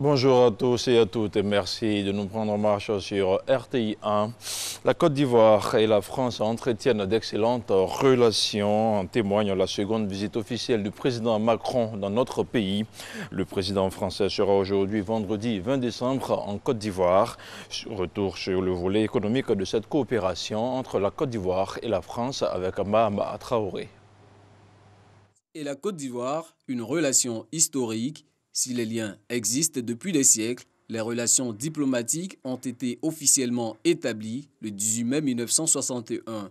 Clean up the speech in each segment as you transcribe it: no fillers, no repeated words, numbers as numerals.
Bonjour à tous et à toutes et merci de nous prendre en marche sur RTI 1. La Côte d'Ivoire et la France entretiennent d'excellentes relations. En témoigne la seconde visite officielle du président Macron dans notre pays. Le président français sera aujourd'hui vendredi 20 décembre en Côte d'Ivoire. Retour sur le volet économique de cette coopération entre la Côte d'Ivoire et la France avec Mahama Traoré. Et la Côte d'Ivoire, une relation historique. Si les liens existent depuis des siècles, les relations diplomatiques ont été officiellement établies le 18 mai 1961.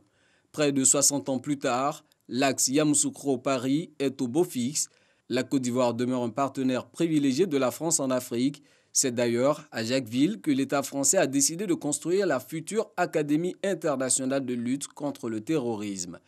Près de 60 ans plus tard, l'axe Yamoussoukro-Paris est au beau fixe. La Côte d'Ivoire demeure un partenaire privilégié de la France en Afrique. C'est d'ailleurs à Jacquesville que l'État français a décidé de construire la future Académie internationale de lutte contre le terrorisme.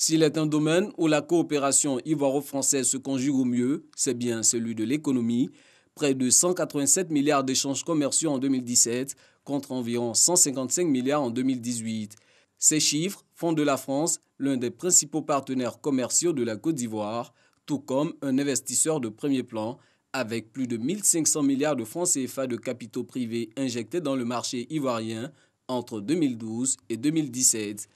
S'il est un domaine où la coopération ivoiro-française se conjugue au mieux, c'est bien celui de l'économie. Près de 187 milliards d'échanges commerciaux en 2017 contre environ 155 milliards en 2018. Ces chiffres font de la France l'un des principaux partenaires commerciaux de la Côte d'Ivoire, tout comme un investisseur de premier plan, avec plus de 1500 milliards de francs CFA de capitaux privés injectés dans le marché ivoirien entre 2012 et 2017.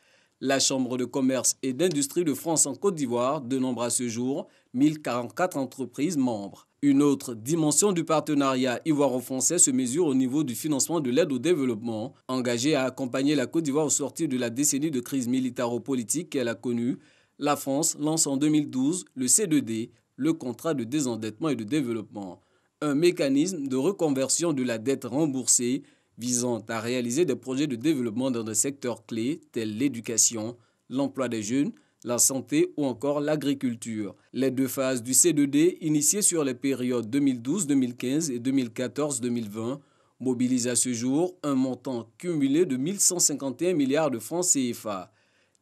La Chambre de commerce et d'industrie de France en Côte d'Ivoire dénombre à ce jour 1044 entreprises membres. Une autre dimension du partenariat ivoiro-français se mesure au niveau du financement de l'aide au développement. Engagée à accompagner la Côte d'Ivoire au sortir de la décennie de crise militaro-politique qu'elle a connue, la France lance en 2012 le C2D, le contrat de désendettement et de développement, un mécanisme de reconversion de la dette remboursée visant à réaliser des projets de développement dans des secteurs clés tels l'éducation, l'emploi des jeunes, la santé ou encore l'agriculture. Les deux phases du C2D, initiées sur les périodes 2012-2015 et 2014-2020, mobilisent à ce jour un montant cumulé de 1151 milliards de francs CFA.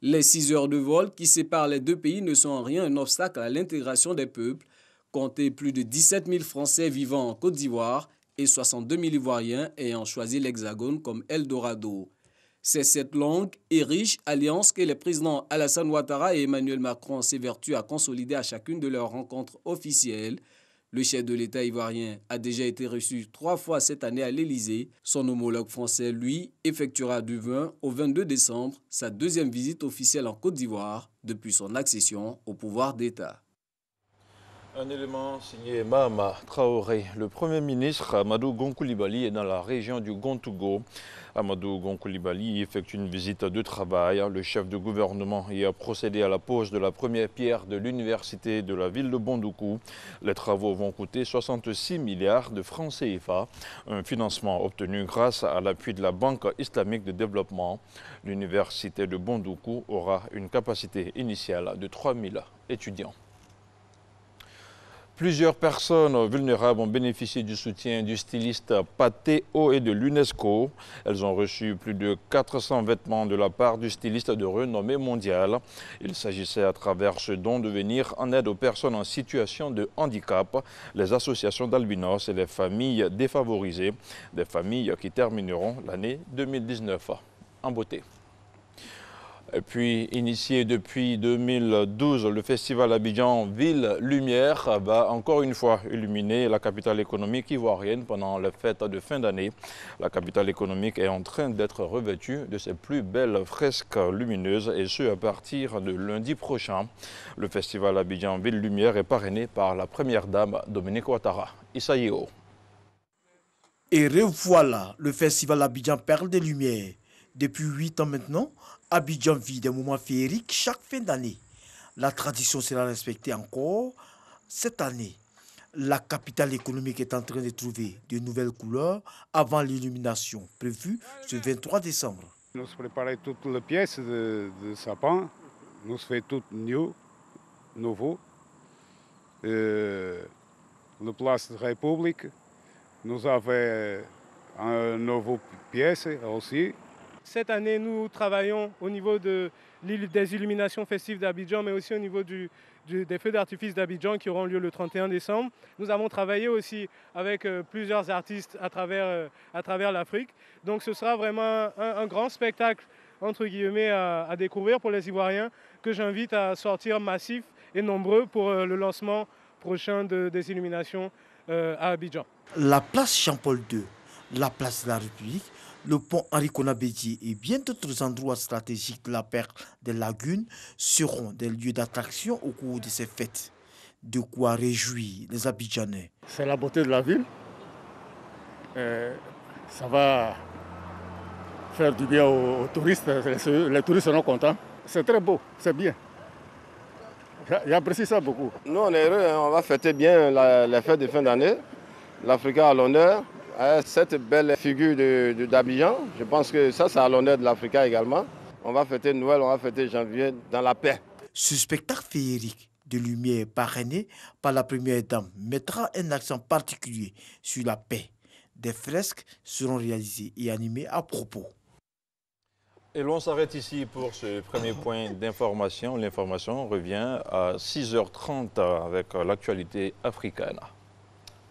Les 6 heures de vol qui séparent les deux pays ne sont en rien un obstacle à l'intégration des peuples. Comptez plus de 17 000 Français vivant en Côte d'Ivoire et 62 000 Ivoiriens ayant choisi l'Hexagone comme Eldorado. C'est cette longue et riche alliance que les présidents Alassane Ouattara et Emmanuel Macron s'évertuent à consolider à chacune de leurs rencontres officielles. Le chef de l'État ivoirien a déjà été reçu 3 fois cette année à l'Élysée. Son homologue français, lui, effectuera du 20 au 22 décembre sa deuxième visite officielle en Côte d'Ivoire depuis son accession au pouvoir d'État. Un élément signé Mahama Traoré. Le Premier ministre Amadou Gon Coulibaly est dans la région du Gontougo. Amadou Gon Coulibaly effectue une visite de travail. Le chef de gouvernement y a procédé à la pose de la première pierre de l'université de la ville de Bondoukou. Les travaux vont coûter 66 milliards de francs CFA. Un financement obtenu grâce à l'appui de la Banque islamique de développement. L'université de Bondoukou aura une capacité initiale de 3000 étudiants. Plusieurs personnes vulnérables ont bénéficié du soutien du styliste Pathé O et de l'UNESCO. Elles ont reçu plus de 400 vêtements de la part du styliste de renommée mondiale. Il s'agissait à travers ce don de venir en aide aux personnes en situation de handicap, les associations d'albinos et les familles défavorisées, des familles qui termineront l'année 2019 en beauté. Et puis, initié depuis 2012, le festival Abidjan Ville Lumière va encore une fois illuminer la capitale économique ivoirienne pendant les fêtes de fin d'année. La capitale économique est en train d'être revêtue de ses plus belles fresques lumineuses et ce à partir de lundi prochain. Le festival Abidjan Ville Lumière est parrainé par la première dame Dominique Ouattara. Issa Yeo. Et revoilà le festival Abidjan Perle des Lumières. Depuis 8 ans maintenant, Abidjan vit des moments féeriques chaque fin d'année. La tradition sera respectée encore cette année. La capitale économique est en train de trouver de nouvelles couleurs avant l'illumination prévue ce 23 décembre. Nous préparons toutes les pièces de sapin. Nous faisons tout nouveau. Le place de République, nous avons une nouvelle pièce aussi. Cette année, nous travaillons au niveau des illuminations festives d'Abidjan, mais aussi au niveau des feux d'artifice d'Abidjan qui auront lieu le 31 décembre. Nous avons travaillé aussi avec plusieurs artistes à travers l'Afrique. Donc ce sera vraiment un grand spectacle, entre guillemets, à découvrir pour les Ivoiriens, que j'invite à sortir massifs et nombreux pour le lancement prochain des illuminations à Abidjan. La place Jean-Paul II, la place de la République, le pont Henri Konan-Bédié et bien d'autres endroits stratégiques de la perle des lagunes seront des lieux d'attraction au cours de ces fêtes. De quoi réjouir les Abidjanais. C'est la beauté de la ville. Ça va faire du bien aux touristes. Les touristes seront contents. C'est très beau, c'est bien. J'apprécie ça beaucoup. Nous, on est heureux, on va fêter bien la fête de fin d'année. L'Africa à l'honneur. Cette belle figure d'Abidjan, je pense que ça, c'est à l'honneur de l'Africa également. On va fêter Noël, on va fêter janvier dans la paix. Ce spectacle féerique de lumière parrainé par la première dame mettra un accent particulier sur la paix. Des fresques seront réalisées et animées à propos. Et l'on s'arrête ici pour ce premier point d'information. L'information revient à 6h30 avec l'actualité africaine.